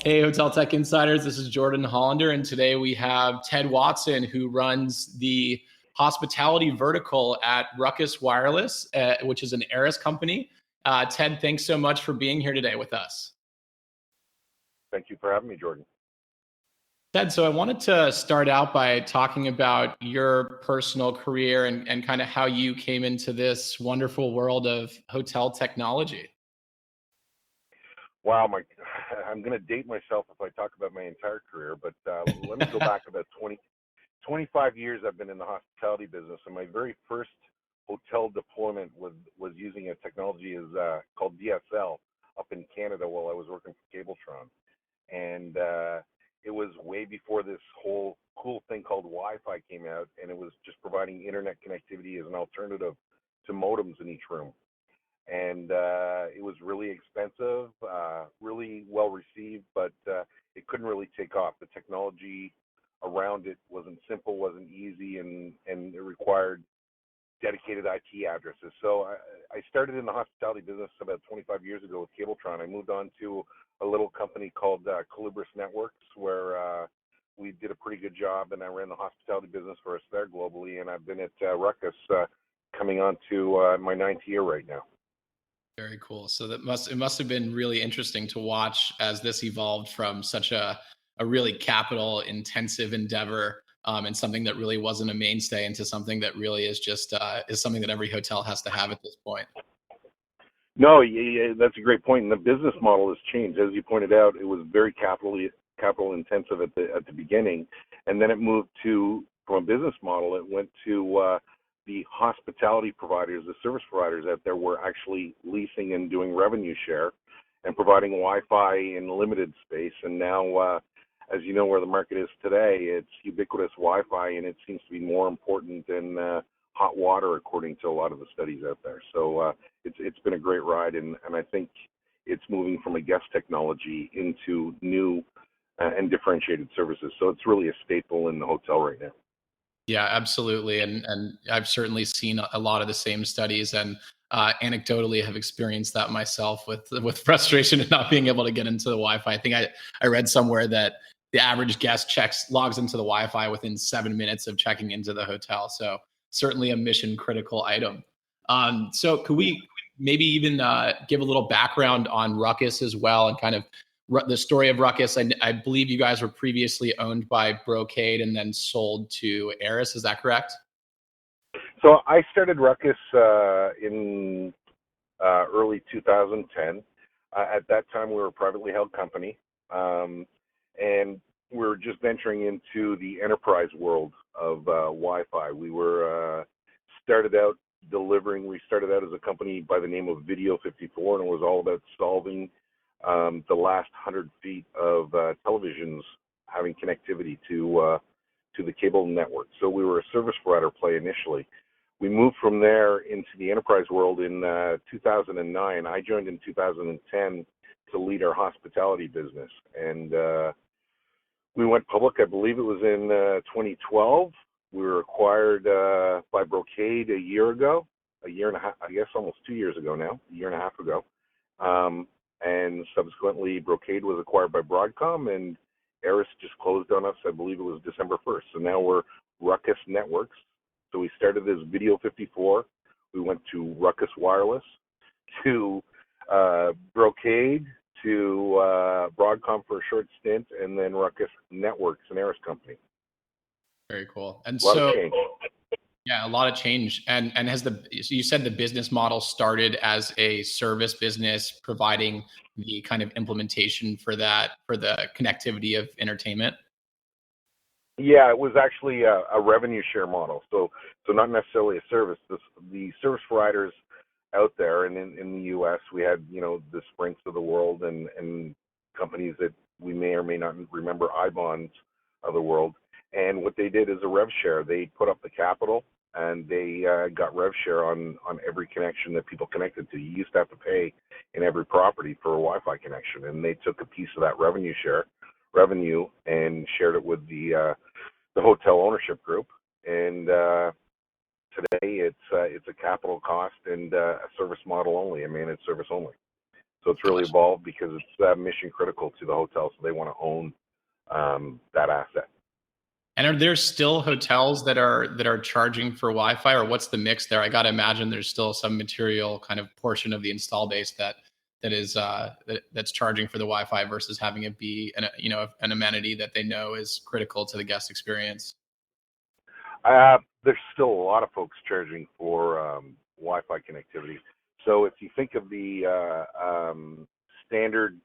Hey, Hotel Tech Insiders. This is Jordan Hollander, and today we have Ted Watson, who runs the hospitality vertical at Ruckus Wireless, which is an Aeris company. Ted, thanks so much for being here today with us. Thank you for having me, Jordan. Ted, so I wanted to start out by talking about your personal career and kind of how you came into this wonderful world of hotel technology. Wow, I'm going to date myself if I talk about my entire career, but let me go back about 25 years I've been in the hospitality business, and my very first hotel deployment was using a technology called DSL up in Canada while I was working for Cabletron. And it was way before this whole cool thing called Wi-Fi came out, and it was just providing internet connectivity as an alternative to modems in each room. And it was really expensive, really well received, but it couldn't really take off. The technology around it wasn't simple, wasn't easy, and it required dedicated IT addresses. So I started in the hospitality business about 25 years ago with Cabletron. I moved on to a little company called Colubris Networks, where we did a pretty good job, and I ran the hospitality business for us there globally. And I've been at Ruckus coming on to my ninth year right now. Very cool. So it must have been really interesting to watch as this evolved from such a really capital intensive endeavor, and something that really wasn't a mainstay into something that really is just is something that every hotel has to have at this point. No, yeah, that's a great point. And the business model has changed. As you pointed out, it was very capital intensive at the beginning, and then it moved to, from a business model, it went to the hospitality providers, the service providers out there were actually leasing and doing revenue share and providing Wi-Fi in limited space. And now, as you know, where the market is today, it's ubiquitous Wi-Fi, and it seems to be more important than hot water, according to a lot of the studies out there. So it's been a great ride, and I think it's moving from a guest technology into new and differentiated services. So it's really a staple in the hotel right now. Yeah, absolutely. And I've certainly seen a lot of the same studies, and anecdotally have experienced that myself with frustration and not being able to get into the Wi-Fi. I think I read somewhere that the average guest logs into the Wi-Fi within 7 minutes of checking into the hotel. So certainly a mission critical item. So could we maybe even give a little background on Ruckus as well, and kind of the story of Ruckus? I believe you guys were previously owned by Brocade and then sold to Aeris. Is that correct? So I started Ruckus in early 2010. At that time, we were a privately held company, and we were just venturing into the enterprise world of Wi-Fi. We were started out delivering. We started out as a company by the name of Video 54, and it was all about solving the last 100 feet of televisions having connectivity to the cable network. So we were a service provider play initially. We moved from there into the enterprise world in 2009. I joined in 2010 to lead our hospitality business, and we went public. I believe it was in 2012. We were acquired by Brocade a year and a half, I guess almost 2 years ago now, a year and a half ago. And subsequently, Brocade was acquired by Broadcom, and Aeris just closed on us. I believe it was December 1st. So now we're Ruckus Networks. So we started as Video 54. We went to Ruckus Wireless, to Brocade, to Broadcom for a short stint, and then Ruckus Networks, an Aeris company. Very cool. And a lot of change. Yeah, a lot of change. And so you said the business model started as a service business, providing the kind of implementation for the connectivity of entertainment? Yeah, it was actually a revenue share model. So not necessarily a service. The service providers out there, and in the U.S., we had, the Sprints of the world and companies that we may or may not remember, IBONs of the world. And what they did is a rev share. They put up the capital, and they got rev share on every connection that people connected to. You used to have to pay in every property for a Wi-Fi connection, and they took a piece of that revenue and shared it with the hotel ownership group. And today it's a capital cost and a service model only, a managed service only. So it's really evolved because it's mission critical to the hotel, so they want to own that asset. And are there still hotels that are charging for Wi-Fi, or what's the mix there? I got to imagine there's still some material kind of portion of the install base that's charging for the Wi-Fi versus having it be an amenity that they know is critical to the guest experience. There's still a lot of folks charging for Wi-Fi connectivity. So if you think of the standard,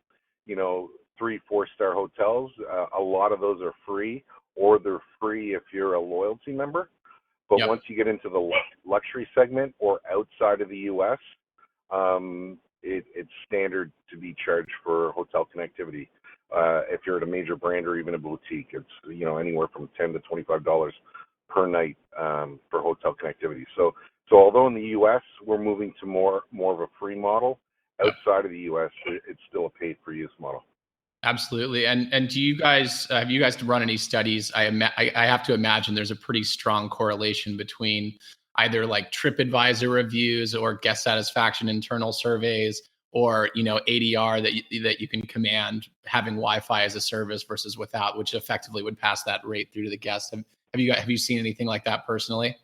3-4 star hotels, a lot of those are free, or they're free if you're a loyalty member. But Yep. once you get into the luxury segment or outside of the U.S., it's standard to be charged for hotel connectivity. If you're at a major brand or even a boutique, it's anywhere from $10 to $25 per night for hotel connectivity. So although in the U.S. we're moving to more of a free model, outside of the U.S. it's still a paid for use model. Absolutely. And do you guys have you guys run any studies? I have to imagine there's a pretty strong correlation between either like TripAdvisor reviews or guest satisfaction internal surveys, or ADR that you can command having Wi-Fi as a service versus without, which effectively would pass that rate through to the guest. Have you seen anything like that personally?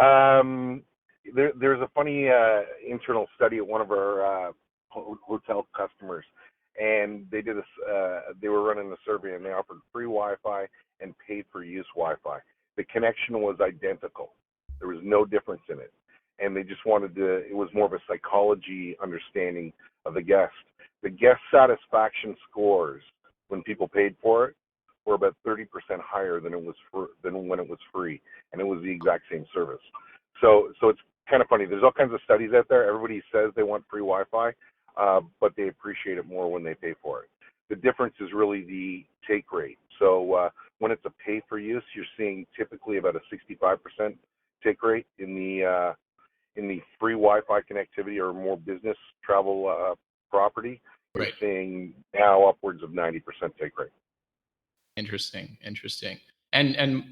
There's a funny internal study at one of our hotel customers, and they did they were running a survey, and they offered free Wi-Fi and paid for use Wi-Fi. The connection was identical. There was no difference in it, and they just wanted to. It was more of a psychology understanding of the guest. The guest satisfaction scores when people paid for it were about 30% higher than when it was free, and it was the exact same service. So it's kind of funny. There's all kinds of studies out there. Everybody says they want free Wi-Fi, but they appreciate it more when they pay for it. The difference is really the take rate. So when it's a pay for use, you're seeing typically about a 65% take rate in the free Wi-Fi connectivity or more business travel property. You're Right. seeing now upwards of 90% take rate. Interesting. And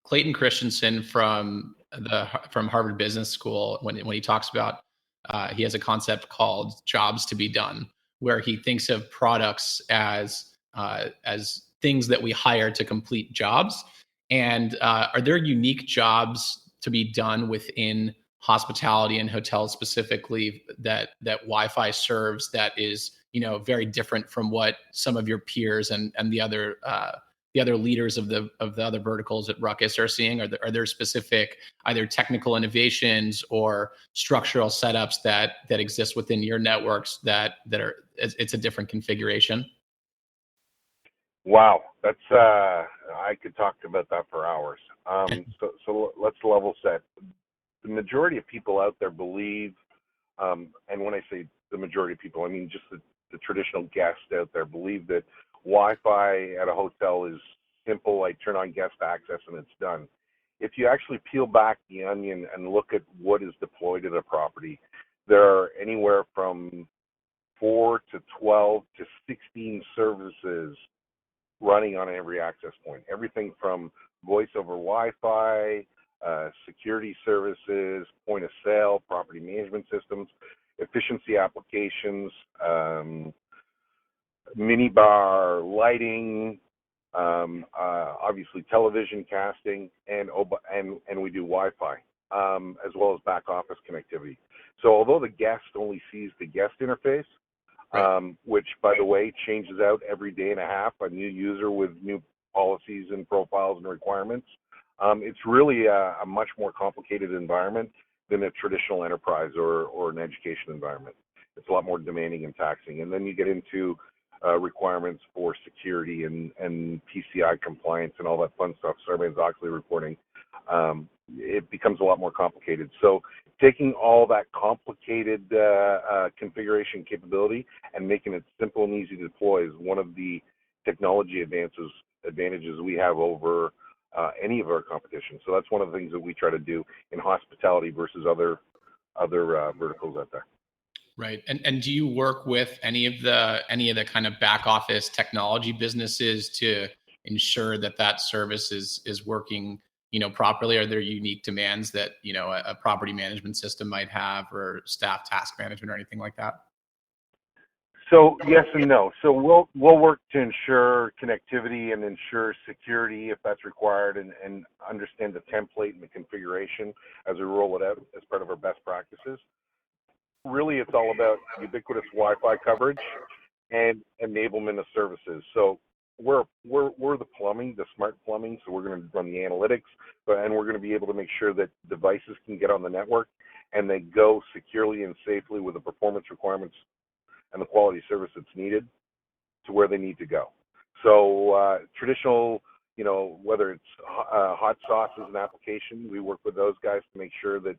Clayton Christensen from Harvard Business School, when he talks about he has a concept called jobs to be done, where he thinks of products as things that we hire to complete jobs. And are there unique jobs to be done within hospitality and hotels specifically that Wi-Fi serves that is very different from what some of your peers and the other leaders of the other verticals at Ruckus are seeing? Are there specific either technical innovations or structural setups that exist within your networks that are it's a different configuration? Wow, that's I could talk about that for hours. So let's level set. The majority of people out there believe, and when I say the majority of people, I mean just the traditional guests out there believe that Wi-Fi at a hotel is simple. I turn on guest access and it's done. If you actually peel back the onion and look at what is deployed at a property, there are anywhere from 4 to 12 to 16 services running on every access point. Everything from voice over Wi-Fi, security services, point of sale, property management systems, efficiency applications, minibar, lighting, obviously television casting, and we do Wi-Fi, as well as back office connectivity. So although the guest only sees the guest interface, which, by the way, changes out every day and a half, a new user with new policies and profiles and requirements, it's really a much more complicated environment than a traditional enterprise or an education environment. It's a lot more demanding and taxing. And then you get into requirements for security and PCI compliance and all that fun stuff, Sarbanes-Oxley reporting. It becomes a lot more complicated. So taking all that complicated configuration capability and making it simple and easy to deploy is one of the technology advantages we have over any of our competition. So that's one of the things that we try to do in hospitality versus other verticals out there. Right. And do you work with any of the kind of back office technology businesses to ensure that service is working properly? Are there unique demands that, a property management system might have, or staff task management or anything like that? So yes and no. So we'll work to ensure connectivity and ensure security if that's required, and understand the template and the configuration as we roll it out as part of our best practices. Really, it's all about ubiquitous Wi-Fi coverage and enablement of services. So we're the plumbing, the smart plumbing. So we're going to run the analytics, and we're going to be able to make sure that devices can get on the network and they go securely and safely with the performance requirements and the quality service that's needed to where they need to go. So traditional, whether it's hot sauce as an application, we work with those guys to make sure that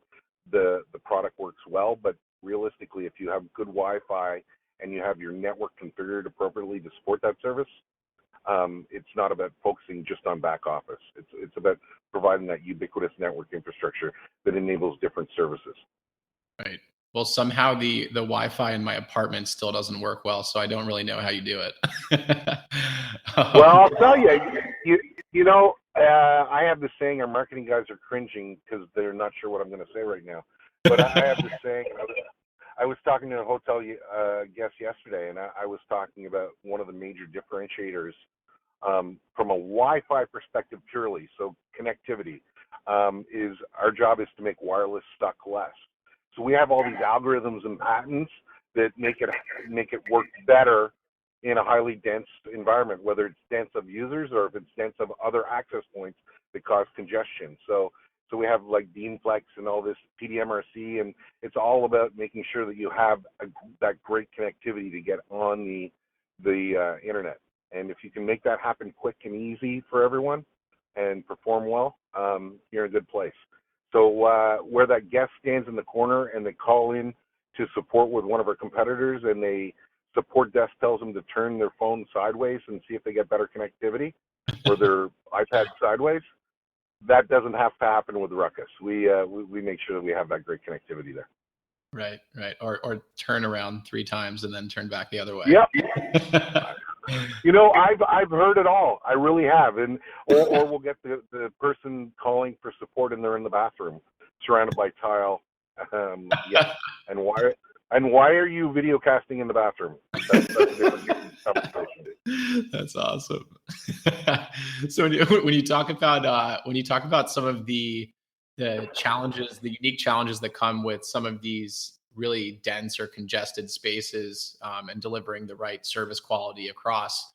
the product works well. But realistically, if you have good Wi-Fi and you have your network configured appropriately to support that service, it's not about focusing just on back office. It's about providing that ubiquitous network infrastructure that enables different services. Right. Well, somehow the Wi-Fi in my apartment still doesn't work well, so I don't really know how you do it. Well, I'll tell you, I have this saying. Our marketing guys are cringing because they're not sure what I'm going to say right now. But I have this saying. I was talking to a hotel guest yesterday, and I was talking about one of the major differentiators from a Wi-Fi perspective purely. So connectivity is our job is to make wireless stuck less. So we have all these algorithms and patents that make it work better in a highly dense environment, whether it's dense of users or if it's dense of other access points that cause congestion. So we have like Beamflex and all this PDMRC, and it's all about making sure that you have that great connectivity to get on the internet. And if you can make that happen quick and easy for everyone and perform well, you're in a good place. So where that guest stands in the corner and they call in to support with one of our competitors, and the support desk tells them to turn their phone sideways and see if they get better connectivity, or their iPad sideways, that doesn't have to happen with Ruckus. We make sure that we have that great connectivity there. Right. Or turn around 3 times and then turn back the other way. Yep. I've heard it all. I really have. And or we'll get the person calling for support and they're in the bathroom, surrounded by tile. Yeah. And why are you video casting in the bathroom? That's a different conversation. That's awesome. So when you talk about some of the challenges, the unique challenges that come with some of these really dense or congested spaces, and delivering the right service quality across,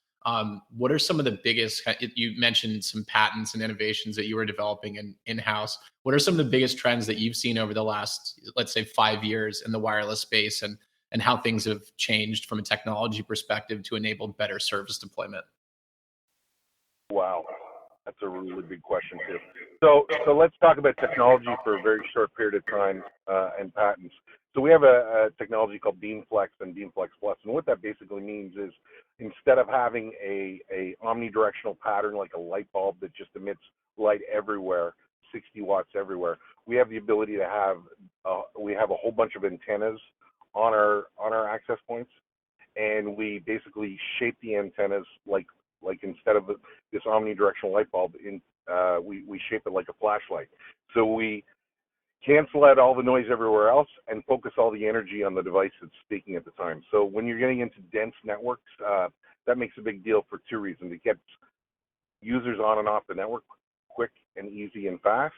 what are some of the biggest? You mentioned some patents and innovations that you were developing in-house. What are some of the biggest trends that you've seen over the last, let's say, 5 years in the wireless space, and how things have changed from a technology perspective to enable better service deployment? Wow, that's a really big question too. So let's talk about technology for a very short period of time, and patents. So we have a technology called Beamflex and Beamflex Plus, and what that basically means is instead of having a omnidirectional pattern like a light bulb that just emits light everywhere, 60 watts everywhere, we have the ability to have we have a whole bunch of antennas on our access points, and we basically shape the antennas like instead of this omnidirectional light bulb, we shape it like a flashlight. So we cancel out all the noise everywhere else and focus all the energy on the device that's speaking at the time. So when you're getting into dense networks, that makes a big deal for 2 reasons. It gets users on and off the network quick and easy and fast,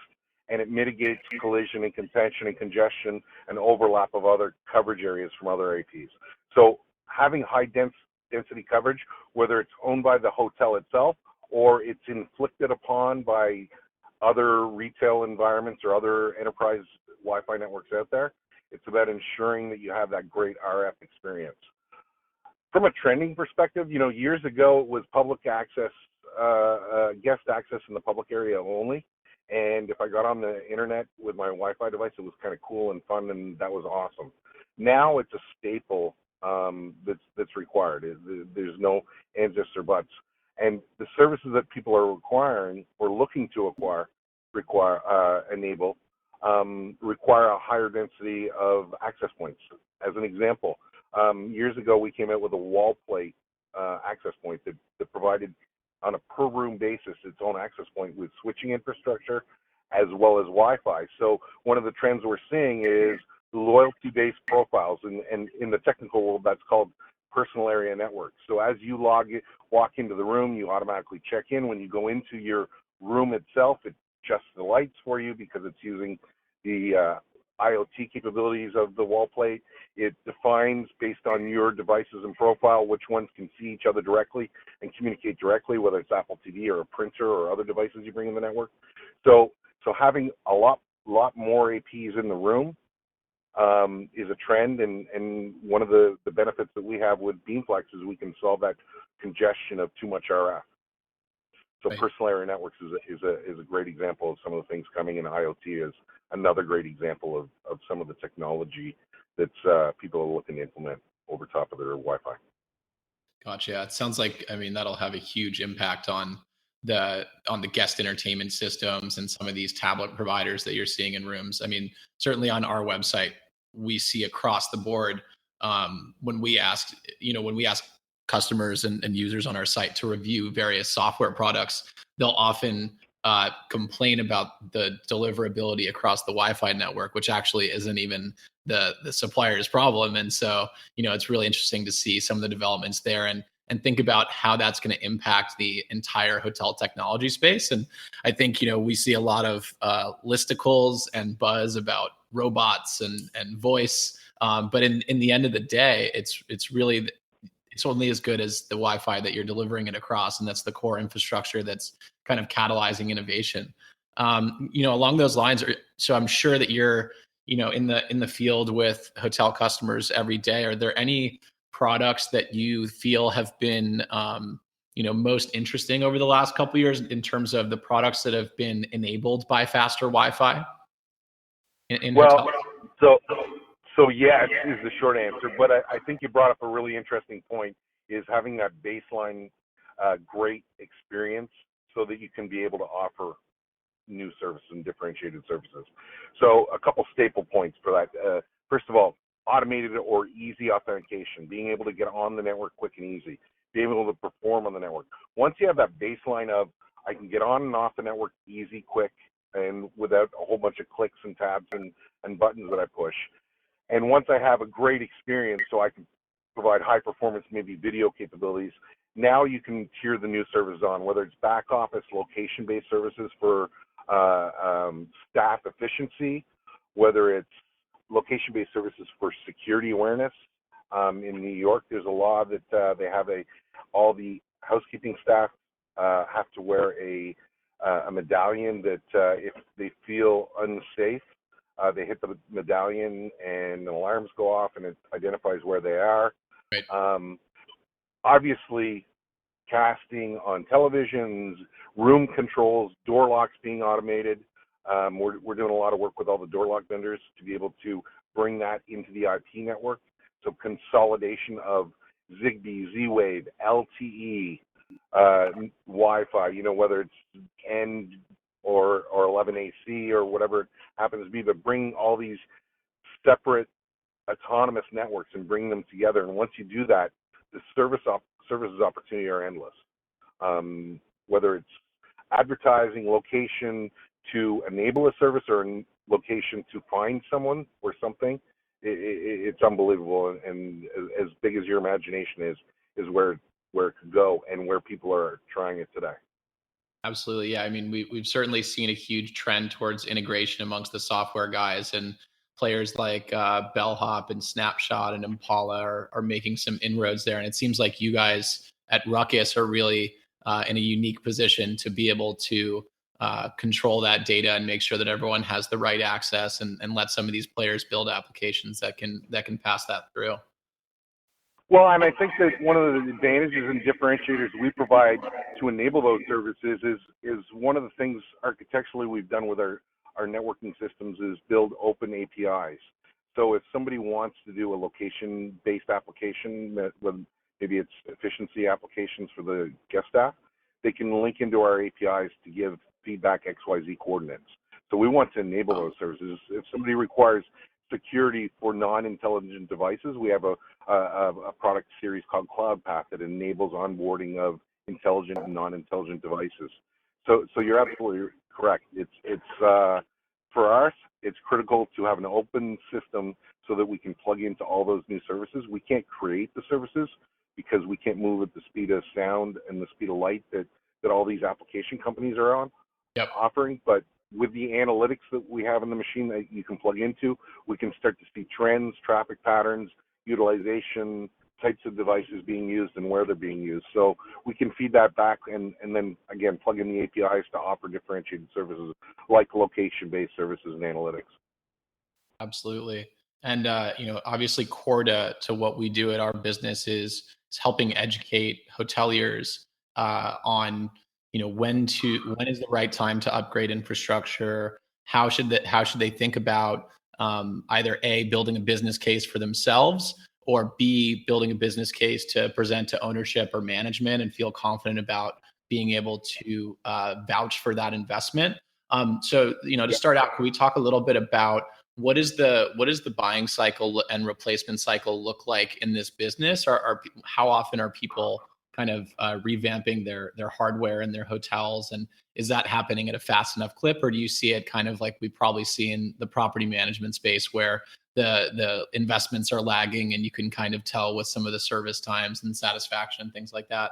and it mitigates collision and contention and congestion and overlap of other coverage areas from other APs. So having high density coverage, whether it's owned by the hotel itself or it's inflicted upon by other retail environments or other enterprise Wi-Fi networks out there, it's about ensuring that you have that great RF experience. From a trending perspective, years ago it was public access, guest access in the public area only. And if I got on the internet with my Wi-Fi device, it was kind of cool and fun, and that was awesome. Now it's a staple that's required. There's no ands, ifs, or buts. And the services that people are requiring or looking to enable require a higher density of access points. As an example, years ago we came out with a wall plate access point that provided on a per room basis its own access point with switching infrastructure as well as Wi-Fi. So one of the trends we're seeing is loyalty-based profiles, and in the technical world, that's called personal area networks. So as you walk into the room, you automatically check in. When you go into your room itself, it adjusts the lights for you because it's using the IoT capabilities of the wall plate. It defines, based on your devices and profile, which ones can see each other directly and communicate directly, whether it's Apple TV or a printer or other devices you bring in the network. So having a lot more APs in the room is a trend, and one of the benefits that we have with Beamflex is we can solve that congestion of too much RF. So Right. personal area networks is a great example of some of the things coming, and IoT is another great example of some of the technology that people are looking to implement over top of their Wi-Fi. Gotcha. It sounds like, I mean, that'll have a huge impact on the guest entertainment systems and some of these tablet providers that you're seeing in rooms. I mean, certainly on our website, we see across the board, when we ask customers and users on our site to review various software products, they'll often complain about the deliverability across the Wi-Fi network, which actually isn't even the supplier's problem. And so, it's really interesting to see some of the developments there and think about how that's going to impact the entire hotel technology space. And I think, we see a lot of listicles and buzz about robots and voice. But in the end of the day, it's really, it's only as good as the Wi-Fi that you're delivering it across, and that's the core infrastructure that's kind of catalyzing innovation. Along those lines, so I'm sure that you're, in the field with hotel customers every day. Are there any products that you feel have been, most interesting over the last couple of years in terms of the products that have been enabled by faster Wi-Fi in Well, hotels? so yes is the short answer, but I think you brought up a really interesting point, is having that baseline great experience so that you can be able to offer new services and differentiated services. So a couple staple points for that. First of all, automated or easy authentication, being able to get on the network quick and easy, being able to perform on the network. Once you have that baseline of, I can get on and off the network easy, quick, and without a whole bunch of clicks and tabs and buttons that I push. And once I have a great experience, so I can provide high performance, maybe video capabilities, now you can tier the new services on, whether it's back office, location-based services for staff efficiency, whether it's location-based services for security awareness. In New York, there's a law that they have all the housekeeping staff have to wear a medallion that if they feel unsafe, they hit the medallion and the alarms go off and it identifies where they are. Right. Obviously, casting on televisions, room controls, door locks being automated. We're doing a lot of work with all the door lock vendors to be able to bring that into the IP network. So consolidation of Zigbee, Z-Wave, LTE, Wi-Fi, whether it's N or 11AC or whatever it happens to be, but bring all these separate autonomous networks and bring them together. And once you do that, the services opportunity are endless. Whether it's advertising, location to enable a service, or location to find someone or something, it's unbelievable. And as big as your imagination is where it could go and where people are trying it today. Absolutely. Yeah. I mean, we've certainly seen a huge trend towards integration amongst the software guys, and players like Bellhop and Snapshot and Impala are making some inroads there. And it seems like you guys at Ruckus are really in a unique position to be able to control that data and make sure that everyone has the right access, and let some of these players build applications that can pass that through. Well, and I think that one of the advantages and differentiators we provide to enable those services is one of the things architecturally we've done with our networking systems is build open APIs. So if somebody wants to do a location-based application with maybe it's efficiency applications for the guest staff, they can link into our APIs to give feedback XYZ coordinates. So we want to enable those services. If somebody requires security for non-intelligent devices, we have a product series called CloudPath that enables onboarding of intelligent and non-intelligent devices. So you're absolutely correct. It's for us, it's critical to have an open system so that we can plug into all those new services. We can't create the services because we can't move at the speed of sound and the speed of light that all these application companies are offering. But with the analytics that we have in the machine that you can plug into, we can start to see trends, traffic patterns, utilization, types of devices being used and where they're being used. So we can feed that back and then, again, plug in the APIs to offer differentiated services like location-based services and analytics. Absolutely. And obviously core to what we do at our business is helping educate hoteliers on when is the right time to upgrade infrastructure. How should they think about either A, building a business case for themselves, or B, building a business case to present to ownership or management and feel confident about being able to vouch for that investment. So to start out, can we talk a little bit about what is the buying cycle and replacement cycle look like in this business? How often are people kind of revamping their hardware in their hotels, and is that happening at a fast enough clip, or do you see it kind of like we probably see in the property management space where the investments are lagging and you can kind of tell with some of the service times and satisfaction, things like that?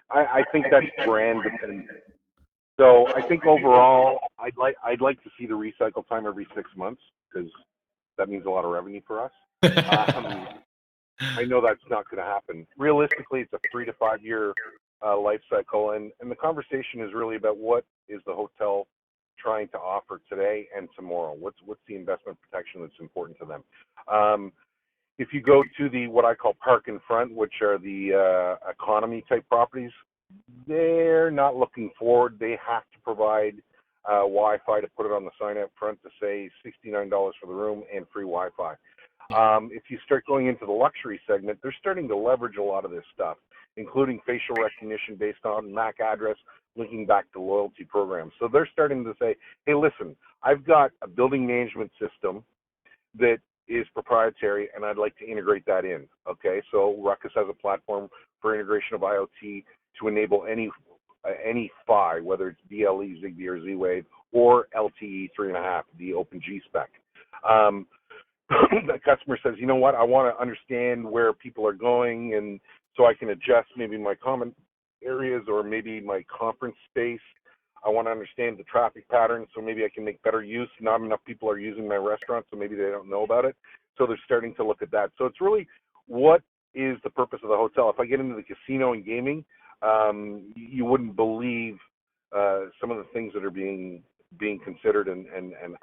I think that's brand dependent. So I think overall, I'd like to see the recycle time every 6 months because that means a lot of revenue for us. I know that's not going to happen. Realistically, it's a 3 to 5 year life cycle, and the conversation is really about what is the hotel trying to offer today and tomorrow. What's the investment protection that's important to them? If you go to the what I call park and front, which are the economy type properties, they're not looking forward. They have to provide Wi-Fi to put it on the sign up front to say $69 for the room and free Wi-Fi. If you start going into the luxury segment, they're starting to leverage a lot of this stuff, including facial recognition based on MAC address, linking back to loyalty programs. So they're starting to say, hey, listen, I've got a building management system that is proprietary, and I'd like to integrate that in. Okay, so Ruckus has a platform for integration of IoT to enable any PHY, whether it's BLE, Zigbee, or Z-Wave, or LTE 3.5, the Open G spec. The customer says, you know what, I want to understand where people are going, and so I can adjust maybe my common areas or maybe my conference space. I want to understand the traffic patterns, so maybe I can make better use. Not enough people are using my restaurant, so maybe they don't know about it. So they're starting to look at that. So it's really, what is the purpose of the hotel? If I get into the casino and gaming, you wouldn't believe some of the things that are being considered and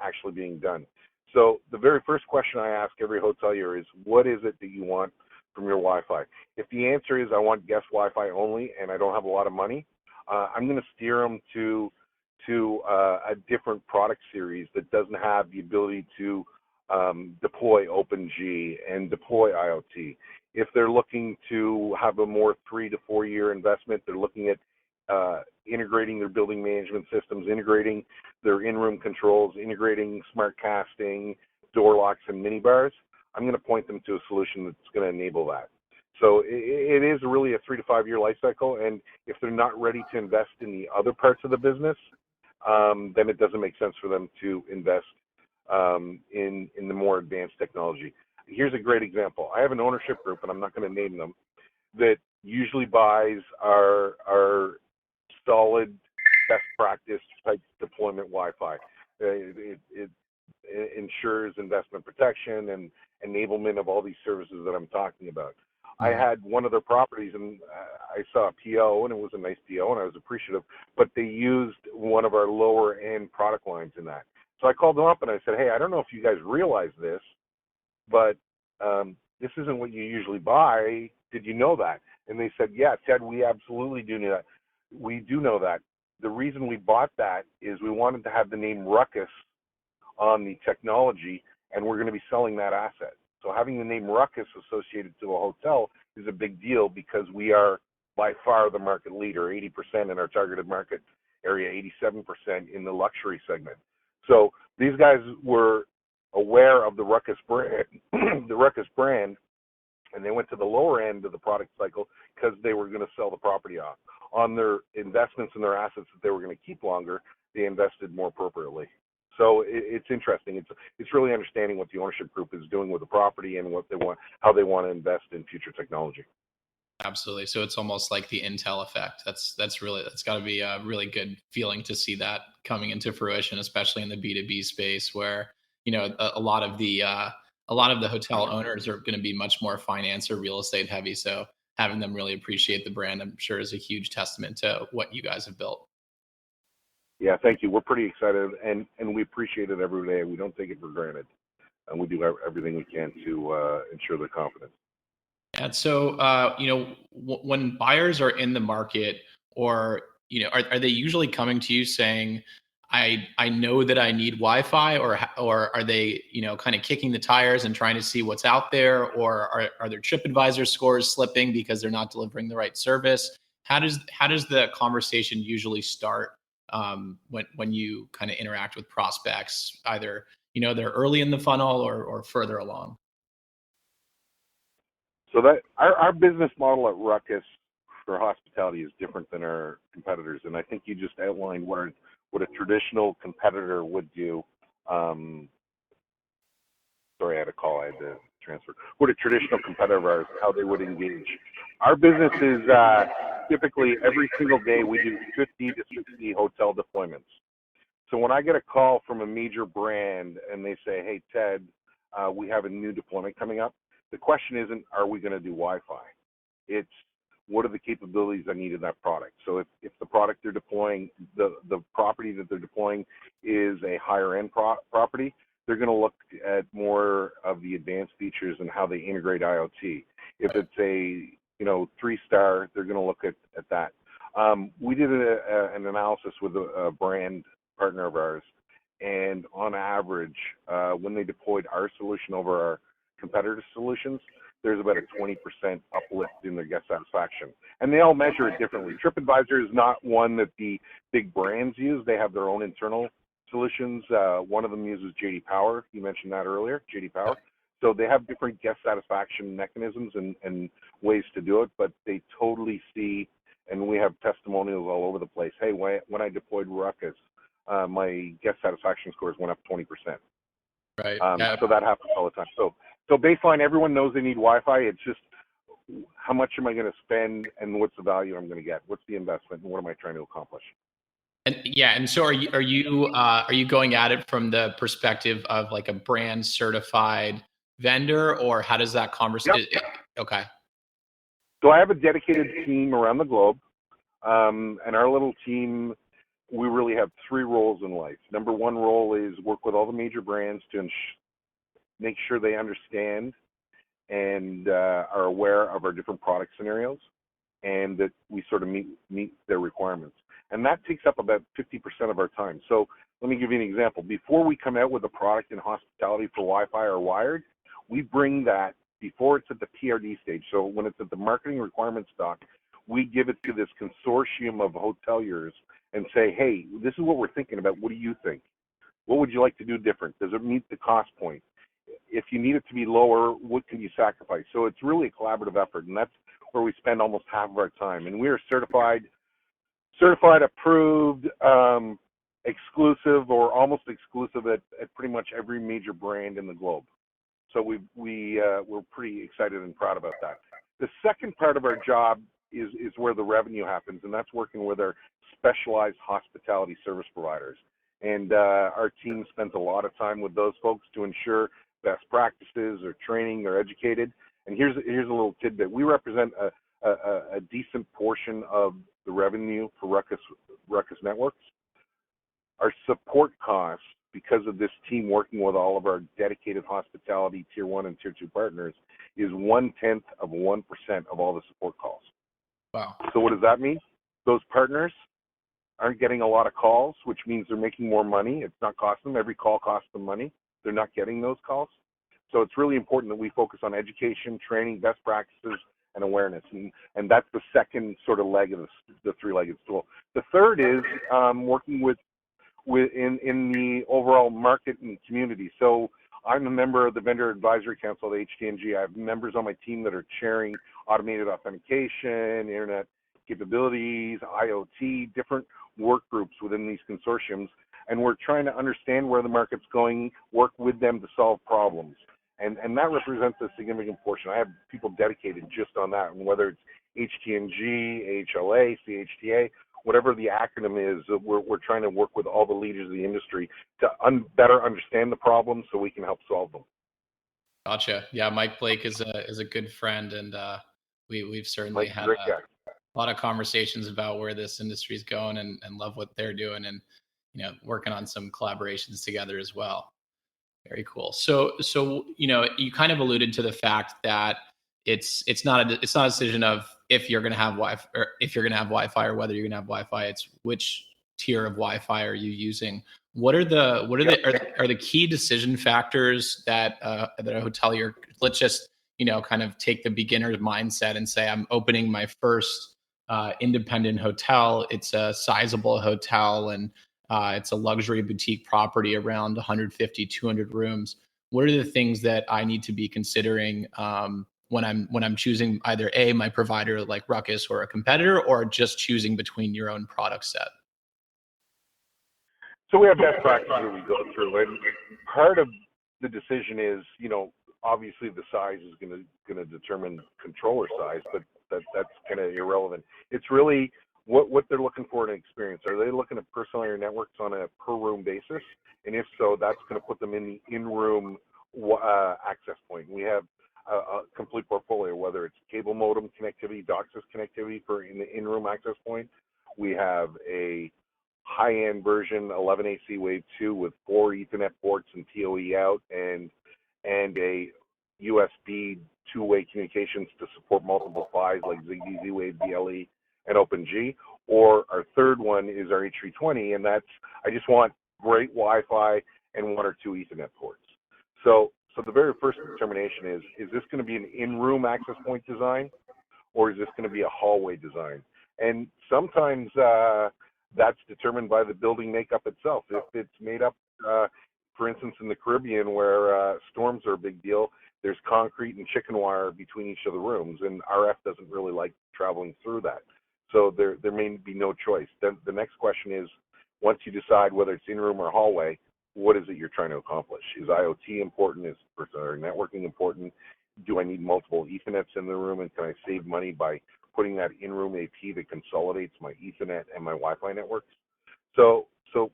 actually being done. So the very first question I ask every hotelier is, what is it that you want from your Wi-Fi? If the answer is I want guest Wi-Fi only and I don't have a lot of money, I'm going to steer them to a different product series that doesn't have the ability to deploy OpenG and deploy IoT. If they're looking to have a more 3 to 4 year investment, they're looking at integrating their building management systems, integrating their in-room controls, integrating smart casting, door locks, and minibars. I'm going to point them to a solution that's going to enable that. So it is really a 3 to 5 year life cycle, and if they're not ready to invest in the other parts of the business, then it doesn't make sense for them to invest in the more advanced technology. Here's a great example. I have an ownership group, and I'm not going to name them, that usually buys our solid best practice type deployment Wi-Fi. It ensures investment protection and enablement of all these services that I'm talking about. I had one of their properties, and I saw a PO, and it was a nice PO, and I was appreciative, but they used one of our lower end product lines in that. So I called them up and I said, hey, I don't know if you guys realize this, but this isn't what you usually buy. Did you know that? And they said, yeah, Ted, we absolutely do know that. We do know that. The reason we bought that is we wanted to have the name Ruckus on the technology, and we're going to be selling that asset. So having the name Ruckus associated to a hotel is a big deal because we are by far the market leader, 80% in our targeted market area, 87% in the luxury segment. So these guys were aware of the Ruckus brand, the Ruckus brand, And they went to the lower end of the product cycle because they were going to sell the property off. On their investments and their assets that they were going to keep longer, they invested more appropriately. So it's interesting. It's really understanding what the ownership group is doing with the property and what they want, how they want to invest in future technology. Absolutely. So it's almost like the Intel effect. That's got to be a really good feeling to see that coming into fruition, especially in the B2B space, where a lot of the hotel owners are going to be much more finance or real estate heavy. So having them really appreciate the brand, I'm sure, is a huge testament to what you guys have built. Yeah, thank you. We're pretty excited, and we appreciate it every day. We don't take it for granted, and we do everything we can to ensure their confidence. And so, when buyers are in the market, or are they usually coming to you saying, "I know that I need Wi-Fi," or are they kind of kicking the tires and trying to see what's out there, or are their TripAdvisor scores slipping because they're not delivering the right service? How does the conversation usually start when you kind of interact with prospects, either they're early in the funnel or further along? So that our business model at Ruckus for hospitality is different than our competitors, and I think you just outlined what a traditional competitor would do. Sorry, I had a call. I had to transfer. What a traditional competitor of ours, how they would engage. Our business is typically every single day we do 50 to 60 hotel deployments. So when I get a call from a major brand and they say, "Hey, Ted, we have a new deployment coming up," the question isn't, are we going to do Wi-Fi? It's, what are the capabilities I need in that product? So if the product they're deploying, the property that they're deploying is a higher end property, they're going to look at more of the advanced features and how they integrate IoT. If it's a 3-star, they're going to look at that. We did an analysis with a brand partner of ours, and on average, when they deployed our solution over our competitor solutions, there's about a 20% uplift in their guest satisfaction. And they all measure it differently. TripAdvisor is not one that the big brands use. They have their own internal solutions. One of them uses JD Power. You mentioned that earlier, JD Power. So they have different guest satisfaction mechanisms and ways to do it, but they totally see, and we have testimonials all over the place. Hey, when I deployed Ruckus, my guest satisfaction scores went up 20%. Right. So that happens all the time. So baseline, everyone knows they need Wi-Fi. It's just, how much am I going to spend, and what's the value I'm going to get? What's the investment, and what am I trying to accomplish? And so are you going at it from the perspective of like a brand certified vendor, or how does that conversation? Yep. Okay. So I have a dedicated team around the globe, and our little team, we really have 3 roles in life. Number 1 role is work with all the major brands to make sure they understand and are aware of our different product scenarios, and that we sort of meet their requirements. And that takes up about 50% of our time. So let me give you an example. Before we come out with a product in hospitality for Wi-Fi or wired, we bring that before it's at the PRD stage. So when it's at the marketing requirements doc, we give it to this consortium of hoteliers and say, hey, this is what we're thinking about. What do you think? What would you like to do different? Does it meet the cost point? If you need it to be lower, what can you sacrifice? So it's really a collaborative effort, and that's where we spend almost half of our time. And we are certified, approved, exclusive, or almost exclusive at pretty much every major brand in the globe. So we're pretty excited and proud about that. The second part of our job is where the revenue happens, and that's working with our specialized hospitality service providers. And our team spends a lot of time with those folks to ensure best practices or training, they're educated. And here's a little tidbit. We represent a decent portion of the revenue for Ruckus Networks. Our support costs, because of this team working with all of our dedicated hospitality tier 1 and tier 2 partners, is 1/10 of 1% of all the support calls. Wow. So what does that mean? Those partners aren't getting a lot of calls, which means they're making more money. It's not costing them. Every call costs them money. They're not getting those calls. So it's really important that we focus on education, training, best practices, and awareness. And that's the second sort of leg of the 3-legged stool. The third is working in the overall market and community. So I'm a member of the Vendor Advisory Council at HTNG. I have members on my team that are chairing automated authentication, internet capabilities, IoT, different work groups within these consortiums, and we're trying to understand where the market's going, work with them to solve problems. And that represents a significant portion. I have people dedicated just on that, and whether it's HTNG, HLA, CHTA, whatever the acronym is, we're trying to work with all the leaders of the industry to better understand the problems so we can help solve them. Gotcha. Yeah, Mike Blake is a good friend, and we've certainly Mike's a had great a guy. lot of conversations about where this industry is going, and love what they're doing, and working on some collaborations together as well. Very cool. So you kind of alluded to the fact that it's not a decision of if you're going to have Wi-Fi, or if you're going to have Wi-Fi, or whether you're going to have Wi-Fi. It's which tier of Wi-Fi are you using? What are the key decision factors that that a hotelier? Let's just kind of take the beginner's mindset and say I'm opening my first independent hotel. It's a sizable hotel, and it's a luxury boutique property around 150, 200 rooms. What are the things that I need to be considering when I'm choosing either my provider like Ruckus or a competitor, or just choosing between your own product set? So we have best practices that we go through, and part of the decision is, obviously the size is going to determine controller size, but that's kind of irrelevant. It's really what they're looking for in an experience. Are they looking at personal area networks on a per room basis? And if so, that's going to put them in the in-room access point. We have a complete portfolio, whether it's cable modem connectivity, DOCSIS connectivity for in the in-room access point. We have a high-end version 11 AC Wave 2 with 4 Ethernet ports and PoE out, and a USB two-way communications to support multiple PHYs like Zigbee, Z-Wave, BLE, and OpenG. Or our third one is our H320, and that's I just want great Wi-Fi and 1 or 2 Ethernet ports. So the very first determination is this going to be an in-room access point design, or is this going to be a hallway design? And sometimes that's determined by the building makeup itself. If it's made up, for instance, in the Caribbean where storms are a big deal, there's concrete and chicken wire between each of the rooms, and RF doesn't really like traveling through that. So there may be no choice. Then the next question is, once you decide whether it's in-room or hallway, what is it you're trying to accomplish? Is IoT important? Is networking important? Do I need multiple Ethernets in the room, and can I save money by putting that in-room AP that consolidates my Ethernet and my Wi-Fi networks? So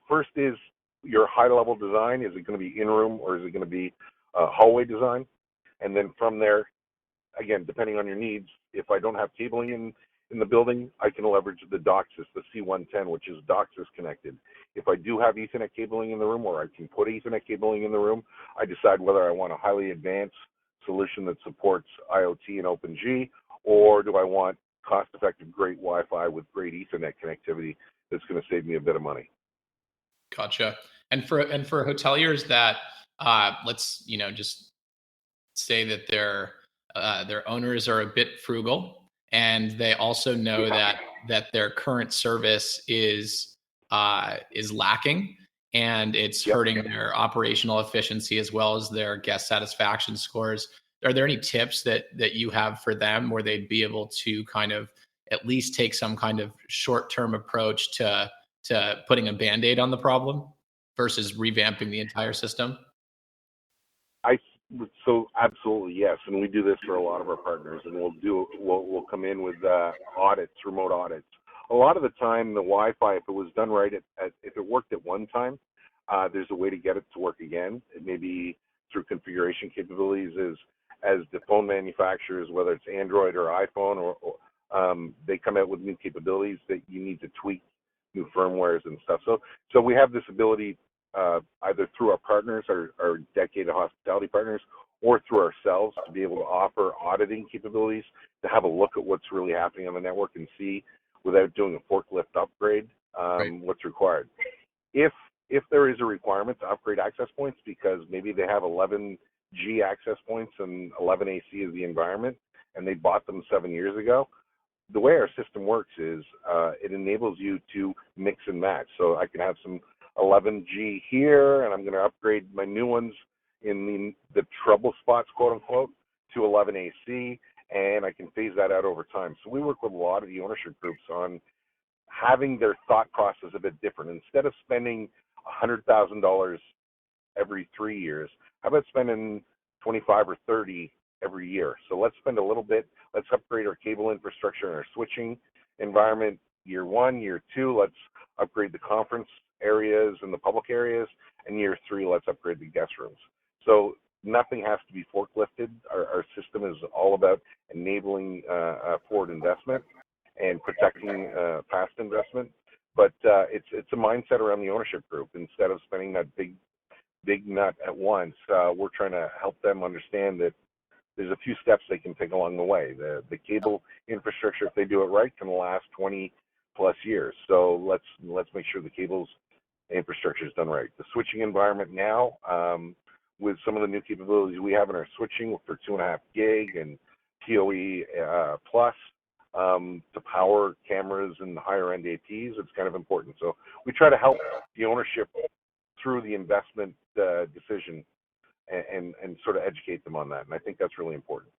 first is your high-level design. Is it going to be in-room, or is it going to be a hallway design? And then from there, again, depending on your needs, if I don't have cabling in the building, I can leverage the DOCSIS, the C110, which is DOCSIS connected. If I do have Ethernet cabling in the room, or I can put Ethernet cabling in the room, I decide whether I want a highly advanced solution that supports IoT and OpenG, or do I want cost-effective, great Wi-Fi with great Ethernet connectivity that's going to save me a bit of money. Gotcha. And for hoteliers that let's just say that their owners are a bit frugal, and they also know that their current service is lacking, and it's hurting their operational efficiency as well as their guest satisfaction scores. Are there any tips that you have for them where they'd be able to kind of at least take some kind of short-term approach to putting a Band-Aid on the problem versus revamping the entire system? So absolutely, yes, and we do this for a lot of our partners, and we'll come in with audits, remote audits. A lot of the time, the Wi-Fi, if it was done right, if it worked at one time, there's a way to get it to work again. It may be through configuration capabilities as the phone manufacturers, whether it's Android or iPhone, or they come out with new capabilities that you need to tweak, new firmwares and stuff. So we have this ability either through our partners, our dedicated hospitality partners, or through ourselves to be able to offer auditing capabilities to have a look at what's really happening on the network and see, without doing a forklift upgrade, what's required. If there is a requirement to upgrade access points because maybe they have 11G access points and 11 AC is the environment, and they bought them 7 years ago, the way our system works is it enables you to mix and match. So I can have some 11G here, and I'm going to upgrade my new ones in the trouble spots, quote unquote, to 11 AC, and I can phase that out over time. So we work with a lot of the ownership groups on having their thought process a bit different. Instead of spending $100,000 every 3 years, how about spending 25 or 30 every year? So let's spend a little bit. Let's upgrade our cable infrastructure and our switching environment year one, year two. Let's upgrade the conference areas and the public areas, and year three, let's upgrade the guest rooms. So nothing has to be forklifted. Our system is all about enabling forward investment and protecting past investment. But it's a mindset around the ownership group. Instead of spending that big nut at once, we're trying to help them understand that there's a few steps they can take along the way. The cable infrastructure, if they do it right, can last 20 plus years. So let's make sure the cables infrastructure is done right. The switching environment now, with some of the new capabilities we have in our switching for 2.5 gig and PoE plus, to power cameras and higher end APs, it's kind of important. So we try to help the ownership through the investment decision and sort of educate them on that. And I think that's really important.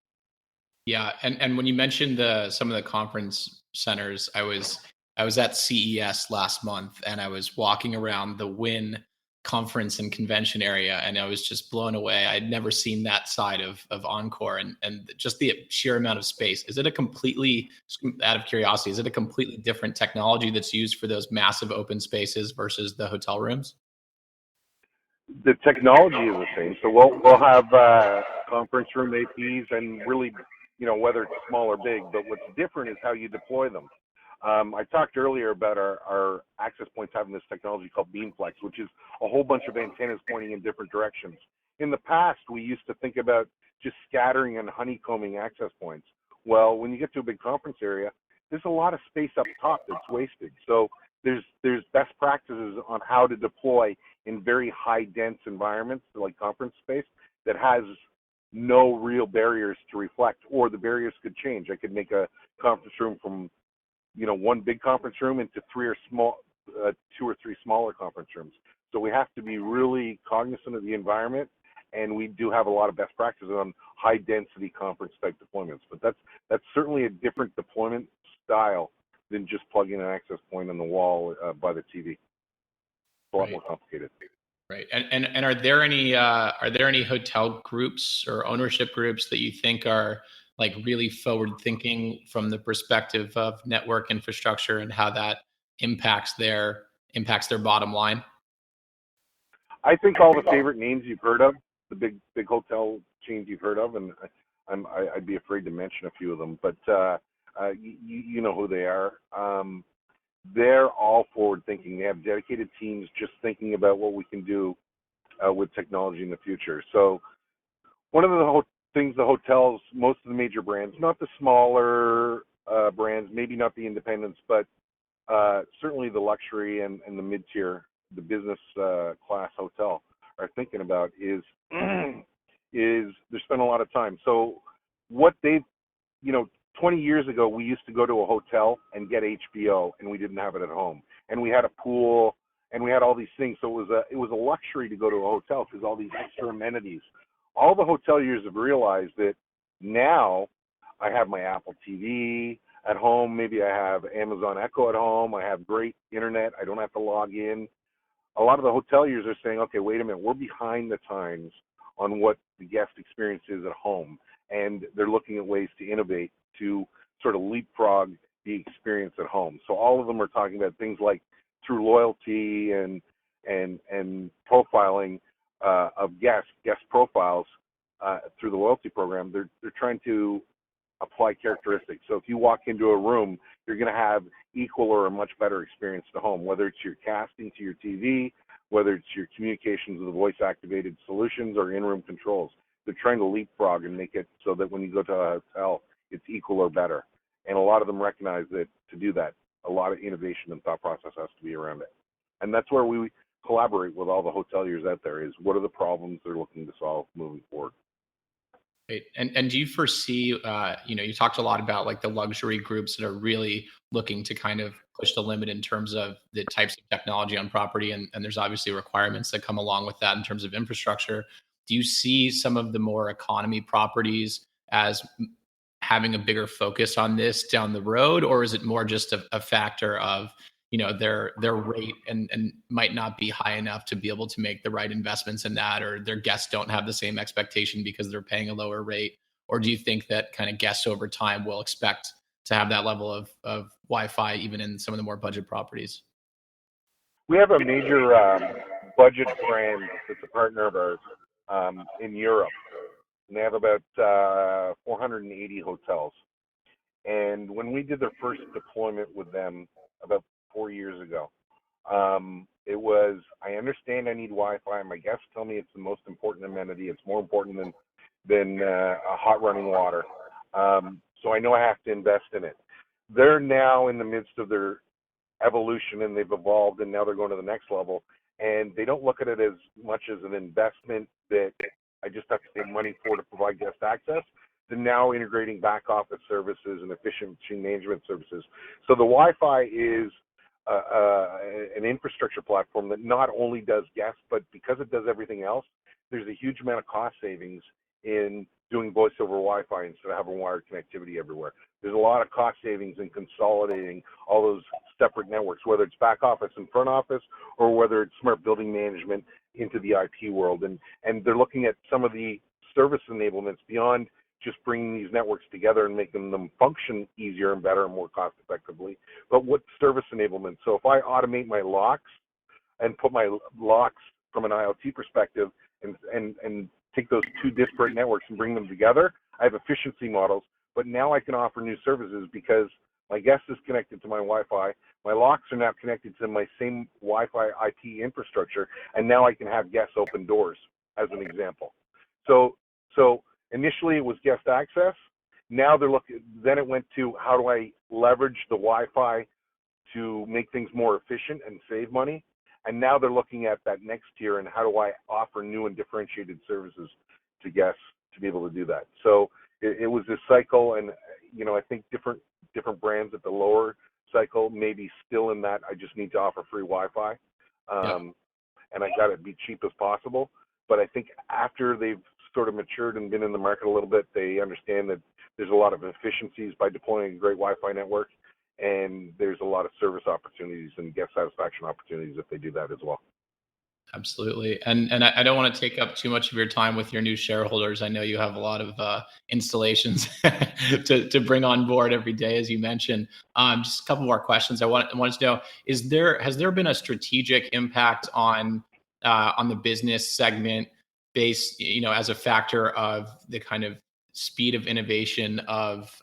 Yeah, and when you mentioned some of the conference centers, I was at CES last month, and I was walking around the Win conference and convention area, and I was just blown away. I'd never seen that side of Encore, and just the sheer amount of space. Is it a completely, out of curiosity, is it a completely different technology that's used for those massive open spaces versus the hotel rooms? The technology is the same. So we'll have conference room APs, and really, whether it's small or big. But what's different is how you deploy them. I talked earlier about our access points having this technology called Beamflex, which is a whole bunch of antennas pointing in different directions. In the past, we used to think about just scattering and honeycombing access points. Well, when you get to a big conference area, there's a lot of space up top that's wasted. So there's best practices on how to deploy in very high dense environments like conference space that has no real barriers to reflect, or the barriers could change. I could make a conference room from one big conference room into two or three smaller conference rooms. So we have to be really cognizant of the environment, and we do have a lot of best practices on high density conference type deployments. But that's certainly a different deployment style than just plugging an access point on the wall by the TV. It's a lot more complicated. Right. And are there any hotel groups or ownership groups that you think are like really forward thinking from the perspective of network infrastructure and how that impacts their bottom line? I think all the favorite names you've heard of, the big hotel chains you've heard of, and I'd be afraid to mention a few of them, but you know who they are. They're all forward thinking. They have dedicated teams just thinking about what we can do with technology in the future. So one of the things the hotels, most of the major brands, not the smaller brands, maybe not the independents, but certainly the luxury and the mid-tier, the business class hotel are thinking about is they're spending a lot of time. So what they've, 20 years ago, we used to go to a hotel and get HBO, and we didn't have it at home. And we had a pool, and we had all these things. So it was a luxury to go to a hotel because all these extra amenities. All the hoteliers have realized that now I have my Apple TV at home. Maybe I have Amazon Echo at home. I have great internet. I don't have to log in. A lot of the hoteliers are saying, okay, wait a minute, we're behind the times on what the guest experience is at home. And they're looking at ways to innovate to sort of leapfrog the experience at home. So all of them are talking about things like through loyalty and profiling of guest profiles through the loyalty program. They're trying to apply characteristics. So if you walk into a room, you're going to have equal or a much better experience to home, whether it's your casting to your TV, whether it's your communications with the voice-activated solutions or in-room controls. They're trying to leapfrog and make it so that when you go to a hotel, it's equal or better. And a lot of them recognize that to do that, a lot of innovation and thought process has to be around it. And that's where we collaborate with all the hoteliers out there, is what are the problems they're looking to solve moving forward. Right. And do you foresee, you talked a lot about like the luxury groups that are really looking to kind of push the limit in terms of the types of technology on property. And there's obviously requirements that come along with that in terms of infrastructure. do you see some of the more economy properties as having a bigger focus on this down the road, or is it more just a factor of their rate and might not be high enough to be able to make the right investments in that, or their guests don't have the same expectation because they're paying a lower rate? Or do you think that kind of guests over time will expect to have that level of Wi-Fi even in some of the more budget properties? We have a major budget brand that's a partner of ours in Europe, and they have about 480 hotels. And when we did their first deployment with them about 4 years ago, it was, I understand I need Wi-Fi. My guests tell me it's the most important amenity. It's more important than a hot running water. So I know I have to invest in it. They're now in the midst of their evolution, and they've evolved, and now they're going to the next level. And they don't look at it as much as an investment that I just have to pay money for to provide guest access. They're now integrating back office services and efficiency management services. So the Wi-Fi is an infrastructure platform that not only does guests, but because it does everything else, there's a huge amount of cost savings in doing voice over Wi-Fi instead of having wired connectivity everywhere. There's a lot of cost savings in consolidating all those separate networks, whether it's back office and front office, or whether it's smart building management into the IP world. And they're looking at some of the service enablements beyond just bringing these networks together and making them function easier and better and more cost effectively, but what service enablement. So if I automate my locks and put my locks from an IoT perspective and take those two disparate networks and bring them together, I have efficiency models, but now I can offer new services because my guest is connected to my Wi-Fi, my locks are now connected to my same Wi-Fi IP infrastructure, and now I can have guests open doors, as an example. So initially it was guest access. Now then it went to how do I leverage the Wi-Fi to make things more efficient and save money. And now they're looking at that next tier and how do I offer new and differentiated services to guests to be able to do that. So it was this cycle, and I think different brands at the lower cycle maybe still in that I just need to offer free Wi-Fi, and I got to be cheap as possible. But I think after they've sort of matured and been in the market a little bit, they understand that there's a lot of efficiencies by deploying a great Wi-Fi network, and there's a lot of service opportunities and guest satisfaction opportunities if they do that as well. Absolutely. And I don't want to take up too much of your time with your new shareholders. I know you have a lot of installations to bring on board every day, as you mentioned. Just a couple more questions. I wanted to know, has there been a strategic impact on the business segment based, as a factor of the kind of speed of innovation of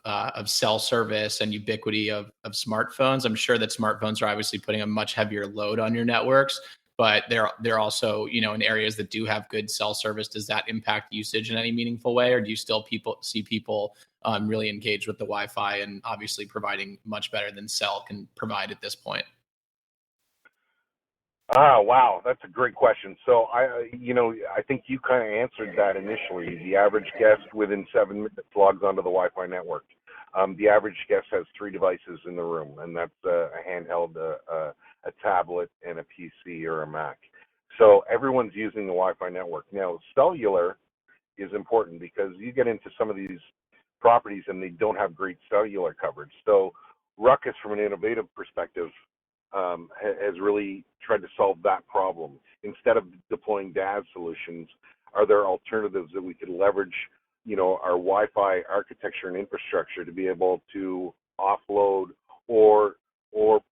cell service and ubiquity of smartphones? I'm sure that smartphones are obviously putting a much heavier load on your networks, but they're also, in areas that do have good cell service. Does that impact usage in any meaningful way, or do you still see people really engaged with the Wi-Fi and obviously providing much better than cell can provide at this point? Wow, that's a great question. So I think you kind of answered that initially. The average guest within 7 minutes logs onto the Wi-Fi network. The average guest has 3 devices in the room, and that's a handheld, a tablet, and a PC or a Mac. So everyone's using the Wi-Fi network. Now, cellular is important because you get into some of these properties and they don't have great cellular coverage. So Ruckus, from an innovative perspective, has really tried to solve that problem. Instead of deploying DAS solutions, are there alternatives that we could leverage, our Wi-Fi architecture and infrastructure to be able to offload or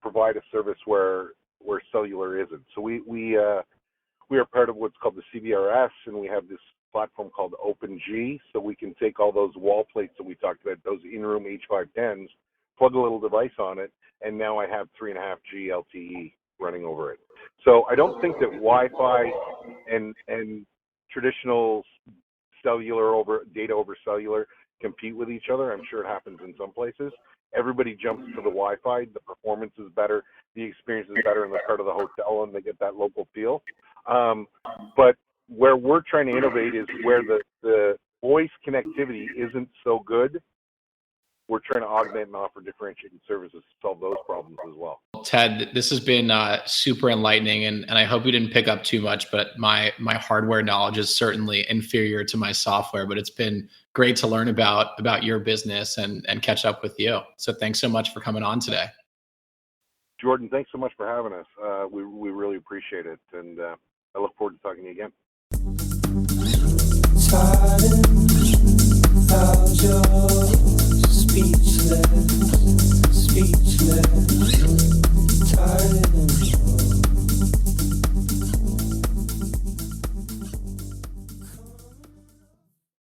provide a service where cellular isn't? So we are part of what's called the CBRS, and we have this platform called OpenG, so we can take all those wall plates that we talked about, those in-room H510s, plug a little device on it, and now I have 3.5G LTE running over it. So I don't think that Wi-Fi and traditional cellular data over cellular compete with each other. I'm sure it happens in some places. Everybody jumps to the Wi-Fi. The performance is better. The experience is better in the part of the hotel, and they get that local feel. But where we're trying to innovate is where the voice connectivity isn't so good we're trying to augment and offer differentiated services to solve those problems as well. Ted, this has been super enlightening, and I hope you didn't pick up too much, but my hardware knowledge is certainly inferior to my software, but it's been great to learn about your business and catch up with you. So thanks so much for coming on today. Jordan, thanks so much for having us. We really appreciate it, and I look forward to talking to you again. Speechless.